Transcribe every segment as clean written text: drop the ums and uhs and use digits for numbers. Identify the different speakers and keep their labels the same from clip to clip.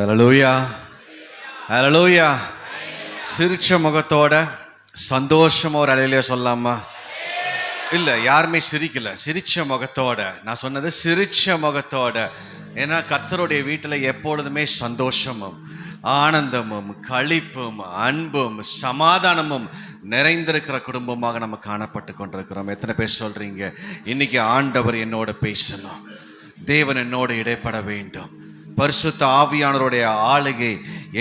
Speaker 1: ஹல்லேலூயா, ஹல்லேலூயா. சிரிச்ச முகத்தோட சந்தோஷமா ஒரு அலையிலே சொல்லாமா? இல்லை, யாருமே சிரிக்கல. சிரிச்ச முகத்தோட, நான் சொன்னது சிரிச்ச முகத்தோட. ஏன்னா கர்த்தருடைய வீட்டில் எப்பொழுதுமே சந்தோஷமும் ஆனந்தமும் களிப்பும் அன்பும் சமாதானமும் நிறைந்திருக்கிற குடும்பமாக நம்ம காணப்பட்டு கொண்டிருக்கிறோம். எத்தனை பேர் சொல்றீங்க, இன்னைக்கு ஆண்டவர் என்னோட பேசணும், தேவன் என்னோடு இடைப்பட வேண்டும், பரிசுத்த ஆவியானவருடைய ஆளுகை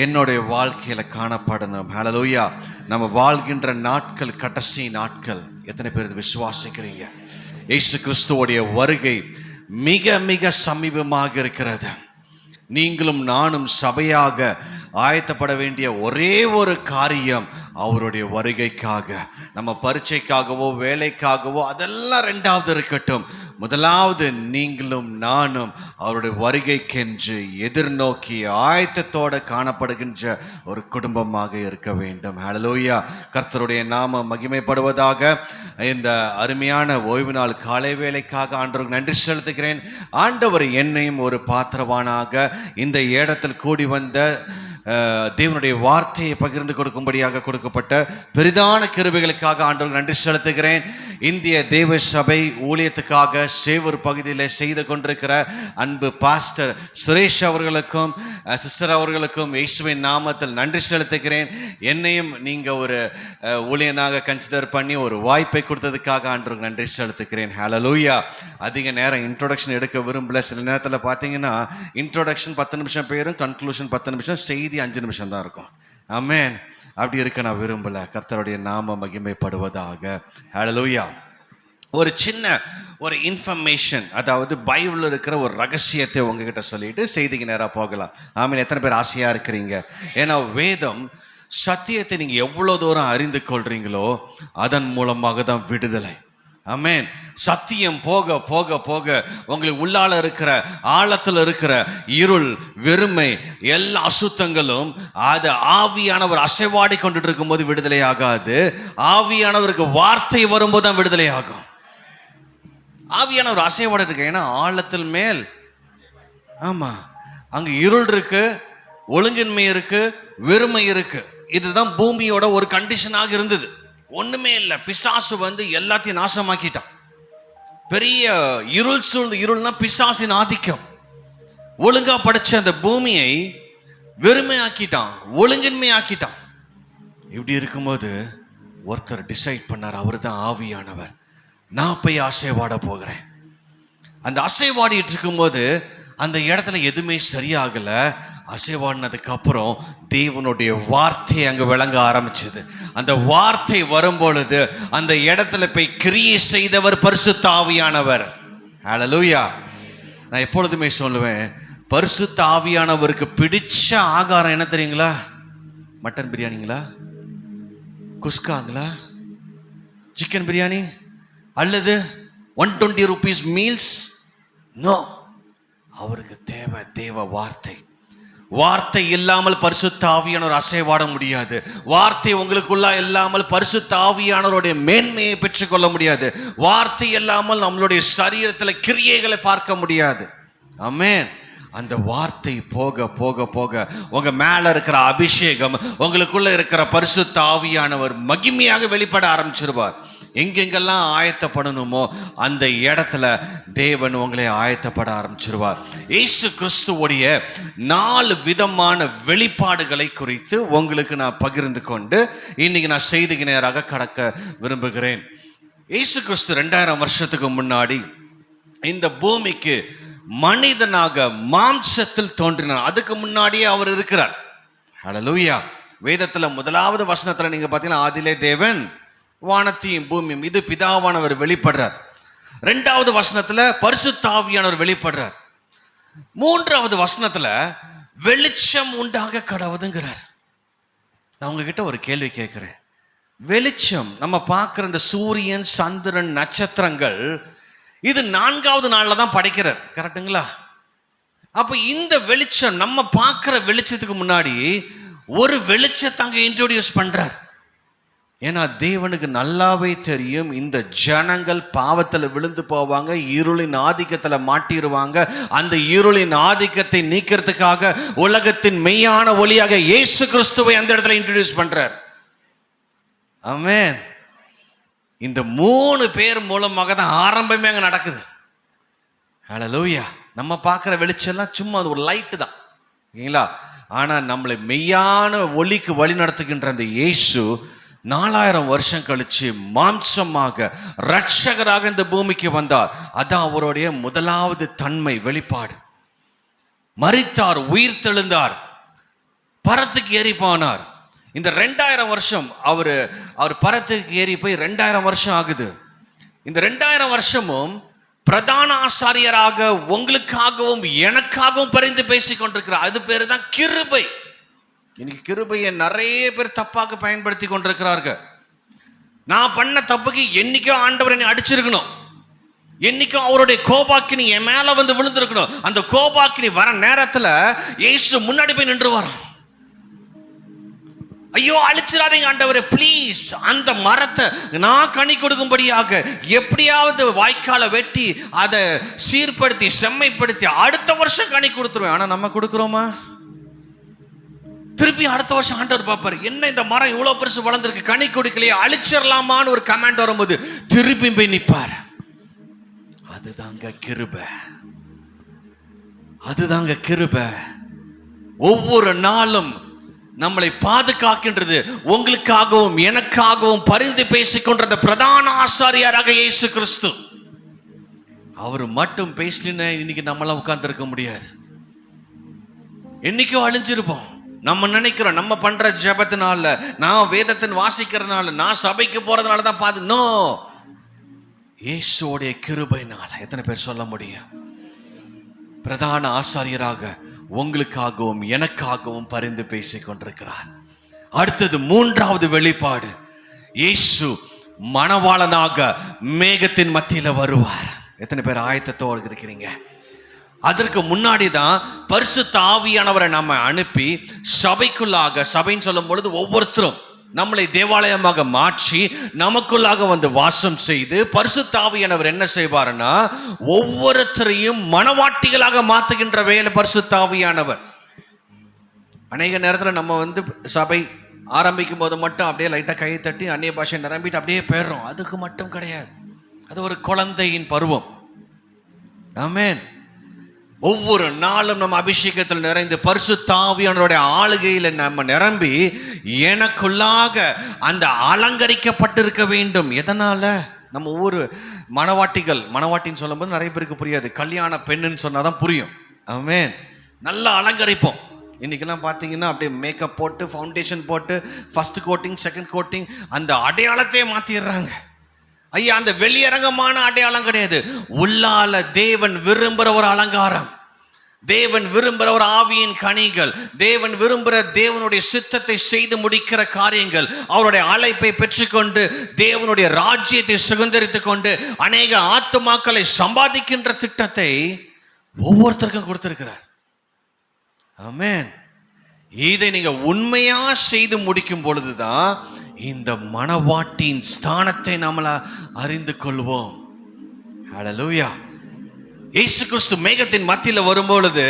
Speaker 1: என்னுடைய வாழ்க்கையில காணப்படணும். ஹல்லேலூயா. நம்ம வாழ்கின்ற நாட்கள் கடைசி நாட்கள். எத்தனை பேர் விசுவாசிக்கிறீங்க? இயேசு கிறிஸ்துவோடைய வருகை மிக மிக சமீபமாக இருக்கிறது. நீங்களும் நானும் சபையாக ஆயத்தப்பட வேண்டிய ஒரே ஒரு காரியம் அவருடைய வருகைக்காக. நம்ம பரீட்சைக்காகவோ வேலைக்காகவோ அதெல்லாம் ரெண்டாவது இருக்கட்டும். முதலாவது நீங்களும் நானும் அவருடைய வருகைக்கென்று எதிர்நோக்கி ஆயத்தத்தோடு காணப்படுகின்ற ஒரு குடும்பமாக இருக்க வேண்டும். ஹல்லேலூயா. கர்த்தருடைய நாமம் மகிமைப்படுவதாக. இந்த அருமையான ஓய்வு நாள் காலை வேளைக்காக ஆண்டவருக்கு நன்றி செலுத்துகிறேன். ஆண்டவர் என்னையும் ஒரு பாத்திரவானாக இந்த இடத்தில் கூடி வந்த தேவனுடைய வார்த்தையை பகிர்ந்து கொடுக்கும்படியாக கொடுக்கப்பட்ட பெரிதான கிருபைகளுக்காக ஆண்டவருக்கு நன்றி செலுத்துகிறேன். இந்திய தேவ சபை ஊழியத்துக்காக சேவூர் பகுதியில் செய்து கொண்டிருக்கிற அன்பு பாஸ்டர் சுரேஷ் அவர்களுக்கும் சிஸ்டர் அவர்களுக்கும் இயேசுவின் நாமத்தில் நன்றி செலுத்துகிறேன். என்னையும் நீங்கள் ஒரு ஊழியனாக கன்சிடர் பண்ணி ஒரு வாய்ப்பை கொடுத்ததுக்காக ஆண்டவருக்கு நன்றி செலுத்துகிறேன். ஹல்லேலூயா. அதிக நேரம் இன்ட்ரோடக்ஷன் எடுக்க விரும்பல. சில நேரத்தில் பார்த்தீங்கன்னா இன்ட்ரோடக்ஷன் 10 நிமிஷம் பேரும், கன்க்ளூஷன் 10 நிமிஷம், செய்தி 5 நிமிஷம் தான் இருக்கும். ஆமென். அப்படி இருக்க நான் விரும்பல. கர்த்தருடைய நாம மகிமைப்படுவதாக. ஹல்லேலூயா. ஒரு சின்ன ஒரு இன்ஃபர்மேஷன், அதாவது பைபிளில் இருக்கிற ஒரு ரகசியத்தை உங்ககிட்ட சொல்லிட்டு செய்திக்கு நேராக போகலாம். ஆமென். எத்தனை பேர் ஆசையா இருக்கிறீங்க? ஏன்னா வேதம் சத்தியத்தை நீங்க எவ்வளவு தூரம் அறிந்து கொள்றீங்களோ அதன் மூலமாக தான் விடுதலை. ஆமென். சத்தியம் போக போக போக உங்களுக்கு உள்ளால இருக்கிற ஆழத்தில் இருக்கிற இருள், வெறுமை, எல்லா அசுத்தங்களும் அது ஆவியானவர் அசைவாடி கொண்டுட்டு இருக்கும் போது விடுதலை ஆகாது. ஆவியானவருக்கு வார்த்தை வரும்போது தான் விடுதலை ஆகும். ஆவியானவர் அசைவாடி இருக்கு. ஏன்னா ஆழத்தில் மேல், ஆமா, அங்க இருள் இருக்கு, ஒழுங்கின்மை இருக்கு, வெறுமை இருக்கு. இதுதான் பூமியோட ஒரு கண்டிஷனாக இருந்தது. ஒண்ணுமே இல்லை. பிசாசு வந்து எல்லாத்தையும் நாசமாக்கிட்டான். பெரிய இருள் சூழ்ந்து, இருள்னா பிசாசின் ஆதிக்கம். ஒழுங்கா படைச்ச அந்த பூமியை வெறுமையாக்கிட்டான், ஒழுங்கின்மையாக்கிட்டான். இப்படி இருக்கும்போது ஒருத்தர் டிசைட் பண்ணார், அவர் தான் ஆவியானவர். நான் போய் அசைவாட போகிறேன். அந்த அசைவாடிட்டு இருக்கும்போது அந்த இடத்துல எதுவுமே சரியாகல. அசைவாடினதுக்கு அப்புறம் தேவனுடைய வார்த்தை அங்கு விளங்க ஆரம்பிச்சது. அந்த வார்த்தை வரும்பொழுது அந்த இடத்துல போய் கிரியை செய்தவர் பரிசுத்த ஆவியானவர். ஹல்லேலூயா. நான் எப்பொழுதுமே சொல்லுவேன், பரிசுத்த ஆவியானவருக்கு பிடிச்ச ஆகாரம் என்ன தெரியுங்களா? மட்டன் பிரியாணிங்களா, குஸ்காங்களா, சிக்கன் பிரியாணி, அல்லது 120 rupees மீல்ஸ்? நோ. அவருக்கு தேவை தேவ வார்த்தை. வார்த்தை இல்லாமல் பரிசுத்த ஆவியானவர் அசைவாட முடியாது. வார்த்தை உங்களுக்குள்ள இல்லாமல் பரிசுத்த ஆவியானவருடைய மேன்மையை பெற்றுக்கொள்ள முடியாது. வார்த்தை இல்லாமல் நம்மளுடைய சரீரத்தில் கிரியைகளை பார்க்க முடியாது. ஆமென். அந்த வார்த்தை போக போக போக உங்க மேல இருக்கிற அபிஷேகம், உங்களுக்குள்ள இருக்கிற பரிசுத்த ஆவியானவர் மகிமையாக வெளிப்பட ஆரம்பிச்சிருவார். எங்கெங்கெல்லாம் ஆயத்தப்படணுமோ அந்த இடத்துல தேவன் உங்களை ஆயத்தப்பட ஆரம்பிச்சிருவார். இயேசு கிறிஸ்துவோடைய 4 விதமான வெளிப்பாடுகளை குறித்து உங்களுக்கு நான் பகிர்ந்து கொண்டு இன்னைக்கு நான் செய்திக்கு நேராக கடக்க விரும்புகிறேன். இயேசு கிறிஸ்து 2000 வருஷத்துக்கு முன்னாடி இந்த பூமிக்கு மனிதனாக மாம்சத்தில் தோன்றினார். அதுக்கு முன்னாடியே அவர் இருக்கிறார். ஹல்லேலூயா. வேதத்துல முதலாவது வசனத்துல நீங்க பார்த்தீங்கன்னா, ஆதியிலே தேவன் வானத்தையும் பூமியும், இது பிதாவானவர் வெளிப்படுறார். 2வது வசனத்துல பரிசுத்த ஆவியானவர் வெளிப்படுறார். 3வது வசனத்துல வெளிச்சம் உண்டாக கடவுதுங்கிறார். நான் உங்ககிட்ட ஒரு கேள்வி கேட்கிறேன். வெளிச்சம், நம்ம பார்க்கிற இந்த சூரியன், சந்திரன், நட்சத்திரங்கள், இது 4வது நாள்ல தான் படைக்கிறார். கரெக்டுங்களா? அப்ப இந்த வெளிச்சம், நம்ம பார்க்கிற வெளிச்சத்துக்கு முன்னாடி ஒரு வெளிச்சத்தை அங்க இன்ட்ரோடியூஸ் பண்றார். ஏன்னா தேவனுக்கு நல்லாவே தெரியும் இந்த ஜனங்கள் பாவத்தில் விழுந்து போவாங்க, இருளின் ஆதிக்கத்தில் மாட்டிடுவாங்க. அந்த இருளின் ஆதிக்கத்தை நீக்கிறதுக்காக உலகத்தின் மெய்யான ஒளியாக இயேசு கிறிஸ்துவை அந்த இடத்துல இன்ட்ரோடியூஸ் பண்றார். ஆமென். இந்த 3 பேர் மூலமாக தான் ஆரம்பமே அங்க நடக்குது. ஹல்லேலூயா. நம்ம பார்க்குற வெளிச்சம்லாம் சும்மா ஒரு லைட்டு தான், ஓகேங்களா? ஆனா நம்மளை மெய்யான ஒளிக்கு வழி நடத்துகின்ற அந்த இயேசு 4000 வருஷம் கழிச்சு மாம்சமாக ரட்சகராக இந்த பூமிக்கு வந்தார். அதான் அவருடைய முதலாவது தன்மை வெளிப்பாடு. மரித்தார், உயிர் தெழுந்தார், பரத்துக்கு ஏறி போனார். இந்த 2000 வருஷம் அவர் பரத்துக்கு ஏறி போய் 2000 வருஷம் ஆகுது. இந்த 2000 வருஷமும் பிரதான ஆசாரியராக உங்களுக்காகவும் எனக்காகவும் பரிந்து பேசிக் கொண்டிருக்கிறார். அது பேரு தான் கிருபை. இன்னைக்கு கிருபையை நிறைய பேர் தப்பாக பயன்படுத்தி கொண்டிருக்கிறார்கள். நான் பண்ண தப்புக்கு என்னைக்கோ ஆண்டவர் என்னை அடிச்சிருக்கணும், என்னைக்கும் அவருடைய கோபாக்கினி என் மேல வந்து விழுந்திருக்கணும். அந்த கோபாக்கினி வர நேரத்துல இயேசு முன்னாடி போய் நின்று வரான். ஐயோ அழிச்சிடாதீங்க ஆண்டவரே ப்ளீஸ், அந்த மரத்தை நான் கனி கொடுக்கும்படியாக எப்படியாவது வாய்க்காலை வெட்டி அதை சீர்படுத்தி செம்மைப்படுத்தி அடுத்த வருஷம் கனி கொடுத்துருவேன். ஆனா நம்ம கொடுக்குறோமா? திருப்பி அடுத்த வருஷம் ஆண்டவர் பார்ப்பாரு, என்ன இந்த மரம் இவ்வளவு பெருசு வளர்ந்துருக்கு, கனி கொடுக்கலையே, அழிச்சிடலாமான்னு ஒரு கமெண்ட் வரும்போது திருப்பி போய் நிற்பார். அதுதாங்க கிருபை, அதுதாங்க கிருபை. ஒவ்வொரு நாளும் நம்மளை பாதுகாக்கின்றது. உங்களுக்காகவும் எனக்காகவும் பரிந்து பேசிக்கொண்ட பிரதான ஆசாரியராக இயேசு கிறிஸ்து. அவர் மட்டும் பேசலின்னு இன்னைக்கு நம்மளாம் உட்கார்ந்து இருக்க முடியாது. என்னைக்கோ அழிஞ்சிருப்போம். நம்ம நினைக்கிறோம் நம்ம பண்ற ஜெபத்தினால, நான் வேதத்தின் வாசிக்கிறதுனால, நான் சபைக்கு போறதுனால தான் பாது. நோ, இயேசுவோடைய கிருபையினால. எத்தனை பேர் சொல்ல முடியும்? பிரதான ஆசாரியராக உங்களுக்காகவும் எனக்காகவும் பரிந்து பேசிக் கொண்டிருக்கிறார். அடுத்தது 3வது வெளிப்பாடு, இயேசு மணவாளனாக மேகத்தின் மத்தியில வருவார். எத்தனை பேர் ஆயத்தத்தோடு இருக்கிறீங்க? அதற்கு முன்னாடி தான் பரிசுத்த ஆவியானவரை நம்ம அனுப்பி சபைக்குள்ளாக, சபைன்னு சொல்லும் பொழுது ஒவ்வொருத்தரும் நம்மளை தேவாலயமாக மாற்றி நமக்குள்ளாக வந்து வாசம் செய்து பரிசுத்த ஆவியானவர் என்ன செய்வார்னா ஒவ்வொருத்தரையும் மணவாட்டிகளாக மாற்றுகின்ற வேலை பரிசுத்த ஆவியானவர். அநேக நேரத்தில் நம்ம வந்து சபை ஆரம்பிக்கும் போது மட்டும் அப்படியே லைட்டாக கையை தட்டி அந்நிய பாஷை நிரம்பிட்டு அப்படியே போயிடுறோம். அதுக்கு மட்டும் கிடையாது, அது ஒரு குழந்தையின் பருவம். ஆமென். ஒவ்வொரு நாளும் நம்ம அபிஷேகத்தில் நிறைந்து பரிசுத்த ஆவியானவருடைய ஆளுகையில் நம்ம நிரம்பி எனக்குள்ளாக அந்த அலங்கரிக்கப்பட்டிருக்க வேண்டும். எதனால? நம்ம ஒவ்வொரு மணவாட்டின்னு சொல்லும்போது நிறைய பேருக்கு புரியாது, கல்யாண பெண்ணுன்னு சொன்னாதான் புரியும். ஆமென். நல்லா அலங்கரிப்போம். இன்னைக்கெல்லாம் பார்த்தீங்கன்னா அப்படியே மேக்கப் போட்டு, ஃபவுண்டேஷன் போட்டு, ஃபர்ஸ்ட் கோட்டிங், செகண்ட் கோட்டிங், அந்த அடையாளத்தையே மாத்திடுறாங்க. ஐயா, அந்த வெளியரங்கமான அடையாளம் கிடையாது. உள்ளால தேவன் விரும்புகிற ஒரு அலங்காரம், தேவன் விரும்புகிற ஒரு ஆவியின் கனிகள், தேவன் விரும்புகிற தேவனுடைய சித்தத்தை செய்து முடிக்கிற காரியங்கள், அவருடைய அழைப்பை பெற்றுக்கொண்டு தேவனுடைய ராஜ்யத்தை சுதந்திரித்துக் கொண்டு அநேக ஆத்துமாக்களை சம்பாதிக்கின்ற திட்டத்தை ஒவ்வொருத்தருக்கும் கொடுத்திருக்கிறார். ஆமென். இதை நீங்க உண்மையா செய்து முடிக்கும் பொழுதுதான் இந்த மணவாட்டின் ஸ்தானத்தை நம்மள அறிந்து கொள்வோம். ஹல்லேலூயா. இயேசு கிறிஸ்து மேகத்தின் மத்தியில வரும்பொழுது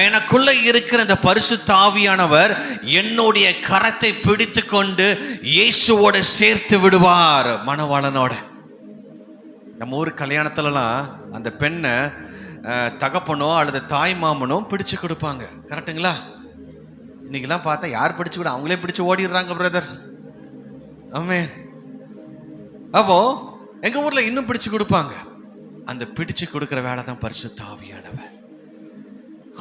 Speaker 1: எனக்குள்ள இருக்கிற இந்த பரிசுத்த ஆவியானவர் என்னுடைய கரத்தை பிடித்து கொண்டு இயேசுவோட சேர்த்து விடுவார், மணவாளனோட. நம்ம ஊர் கல்யாணத்துலலாம் அந்த பெண்ணை தகப்பனோ அல்லது தாய் மாமனோ பிடிச்சு கொடுப்பாங்க, கரெக்டுங்களா? இன்னைக்கெல்லாம் பார்த்தா யார் பிடிச்சு கூட அவங்களே பிடிச்சு ஓடிடுறாங்க பிரதர். ஆமென். அப்போ எங்க ஊர்ல இன்னும் பிடிச்சு கொடுப்பாங்க. அந்த பிடிச்சு கொடுக்கிற வேலை தான் பரிசுத்த ஆவியானவர்.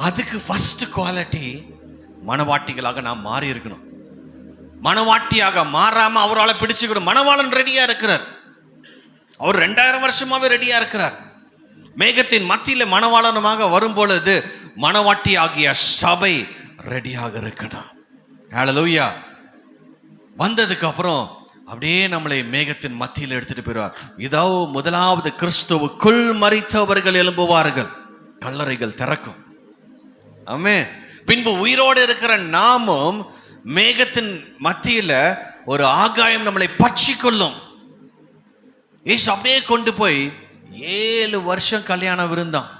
Speaker 1: அதுக்கு ஃபர்ஸ்ட் குவாலிட்டி மணவாட்டிகளாக நாம் மாறி இருக்கணும். மணவாட்டியாக மாறாம அவரால் பிடிச்சுக்கணும். மணவாளன் ரெடியா இருக்கிறார், அவர் 2000 வருஷமாவே ரெடியா இருக்கிறார். மேகத்தின் மத்தியில மணவாளனமாக வரும் பொழுது மணவாட்டி ஆகிய சபை ரெடியாக இருக்கணும். ஹல்லேலூயா. வந்ததுக்கு அப்புறம் அப்படியே நம்மளை மேகத்தின் மத்தியில் எடுத்துட்டு போயிடுவார். இதோ முதலாவது கிறிஸ்துவுக்குள் மரித்தவர்கள் எழும்புவார்கள், கல்லறைகள் திறக்கும். ஆமென். பின்பு உயிரோடு இருக்கிற நாமும் மேகத்தின் மத்தியில ஒரு ஆகாயம் நம்மளை பற்றி கொள்ளும். இயேசு அப்படியே கொண்டு போய் 7 வருஷம் கல்யாண விருந்தான்.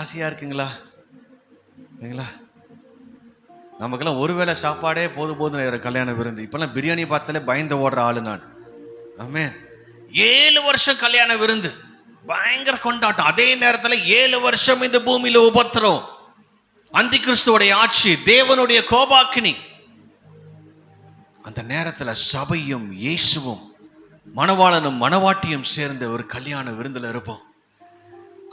Speaker 1: ஆசையா இருக்குங்களா? நமக்கெல்லாம் ஒருவேளை சாப்பாடே போதும் கல்யாண விருந்து. இப்பெல்லாம் பிரியாணி பார்த்தாலே பயந்து ஓடுற ஆளு நான். ஆமென். 7 வருஷம் கல்யாண விருந்து, பயங்கர கொண்டாட்டம். அதே நேரத்தில் 7 வருஷம் இந்த பூமியில உபத்திரம், அந்தி கிறிஸ்துவோடைய ஆட்சி, தேவனுடைய கோபாக்கினி. அந்த நேரத்தில் சபையும் இயேசுவும் மணவாளனும் மணவாட்டியும் சேர்ந்த ஒரு கல்யாண விருந்துல இருப்போம்.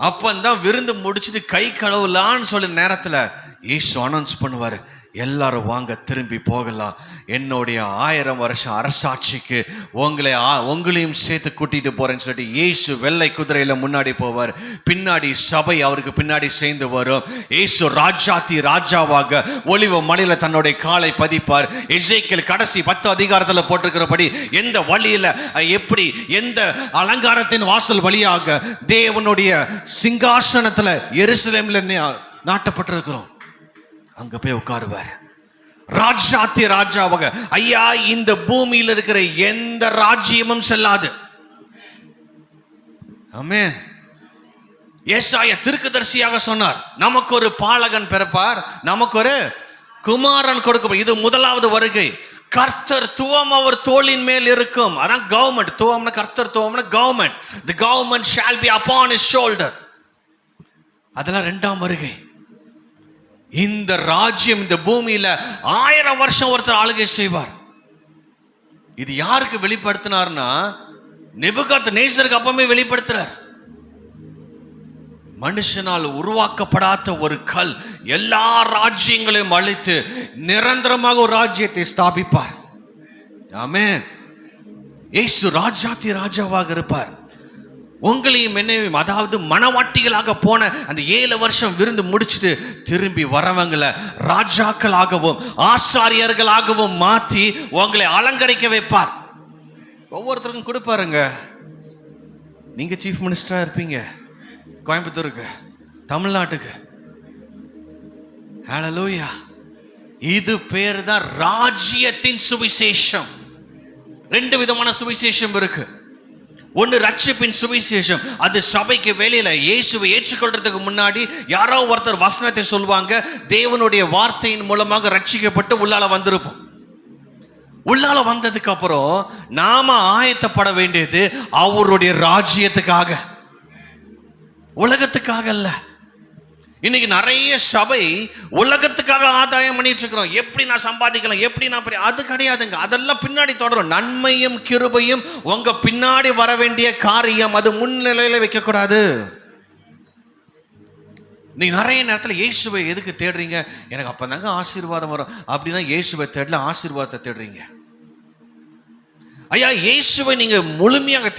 Speaker 1: அப்பந்தான் விருந்து முடிச்சுட்டு கை கழுவலான்னு சொல்லி நேரத்தில் இயேசு அனௌன்ஸ் பண்ணுவாரு, எல்லாரும் வாங்க திரும்பி போகலாம். என்னுடைய 1000 வருஷம் அரசாட்சிக்கு உங்களையும் சேர்த்து கூட்டிட்டு போறேன்னு சொல்லிட்டு இயேசு வெள்ளை குதிரையில முன்னாடி போவார். பின்னாடி சபை அவருக்கு பின்னாடி சேர்ந்து வரும். இயேசு ராஜாவாக ஒலிவ மலையில தன்னுடைய காலை பதிப்பார். எசேக்கியேல் கடைசி 10 அதிகாரத்துல போட்டிருக்கிறபடி எந்த வழியில எப்படி எந்த அலங்காரத்தின் வாசல் வழியாக தேவனுடைய சிங்காசனத்துல எருசலேம்ல நாட்டப்பட்டிருக்கிறோம், அங்க போய் உட்காருவார் ராஜாவாக. ஐயா, இந்த பூமியில் இருக்கிற எந்த ராஜ்யமும் செல்லாது. ஆமென். ஏசாயா தீர்க்கதரிசியாக சொன்னார், நமக்கு ஒரு பாலகன் பிறப்பார், நமக்கு ஒரு குமாரன் கொடுக்க. இது முதலாவது வருகை. கர்த்தர் துவம் அவர் தோளின் மேல் இருக்கும். அதான் கவர்மெண்ட். துவம்னா கர்த்தர், துவம்னா government. The government shall be upon his shoulder. அதெல்லாம் 2ஆம் வருகை. இந்த ராஜ்யம் இந்த பூமியில 1000 வருஷம் ஒருத்தர் ஆளுகை செய்வார். இது யாருக்கு வெளிப்படுத்தினார்னா, நேபுகாத்நேசருக்கு அப்பமே வெளிப்படுத்துறார். மனுஷனால் உருவாக்கப்படாத ஒரு கல் எல்லா ராஜ்யங்களையும் அழித்து நிரந்தரமாக ஒரு ராஜ்யத்தை ஸ்தாபிப்பார். ஆமென். இயேசு ராஜாவாக இருப்பார். உங்களையும் என்னையும், அதாவது மணவாட்டிகளாக போன அந்த 7 வருஷம் விருந்து முடிச்சுட்டு திரும்பி வரவங்களை ராஜாக்களாகவும் ஆசாரியர்களாகவும் மாற்றி உங்களை அலங்கரிக்க வைப்பார். ஒவ்வொருத்தருக்கும் கொடுப்பாருங்க. நீங்க சீஃப் மினிஸ்டரா இருப்பீங்க, கோயம்புத்தூருக்கு, தமிழ்நாட்டுக்கு. ஹல்லேலூயா. இது பேர் தான் ராஜ்யத்தின் சுவிசேஷம். 2 விதமான சுவிசேஷம் இருக்கு. ஒன்னு ரட்சிப்பின் சுவிசேஷம். அது சபைக்கு வெளியில இயேசுவை ஏற்றுக்கொள்றதுக்கு முன்னாடி யாரோ ஒருத்தர் வசனத்தை சொல்லுவாங்க, தேவனுடைய வார்த்தையின் மூலமாக ரட்சிக்கப்பட்டு உள்ளால வந்திருப்போம். உள்ளால வந்ததுக்கு அப்புறம் நாம ஆயத்தப்பட வேண்டியது அவருடைய ராஜ்யத்துக்காக, உலகத்துக்காக அல்ல. இன்னைக்கு நிறைய சபை உலகத்துக்காக ஆதாயம் பண்ணிட்டு இருக்கிறோம். எப்படி நான் சம்பாதிக்கலாம், எப்படி நான், அது கிடையாதுங்க. அதெல்லாம் பின்னாடி தொடரும். நன்மையும் கிருபையும் உங்க பின்னாடி வர வேண்டிய காரியம், அது முன்னிலையில வைக்க கூடாது. நீங்க நிறைய நேரத்தில் இயேசுவை எதுக்கு தேடுறீங்க? எனக்கு அப்பதாங்க ஆசீர்வாதம் வரும் அப்படின்னா இயேசுவை தேடல, ஆசீர்வாதத்தை தேடுறீங்க. ஐயா, இயேசுவை நீங்க முழுமையாக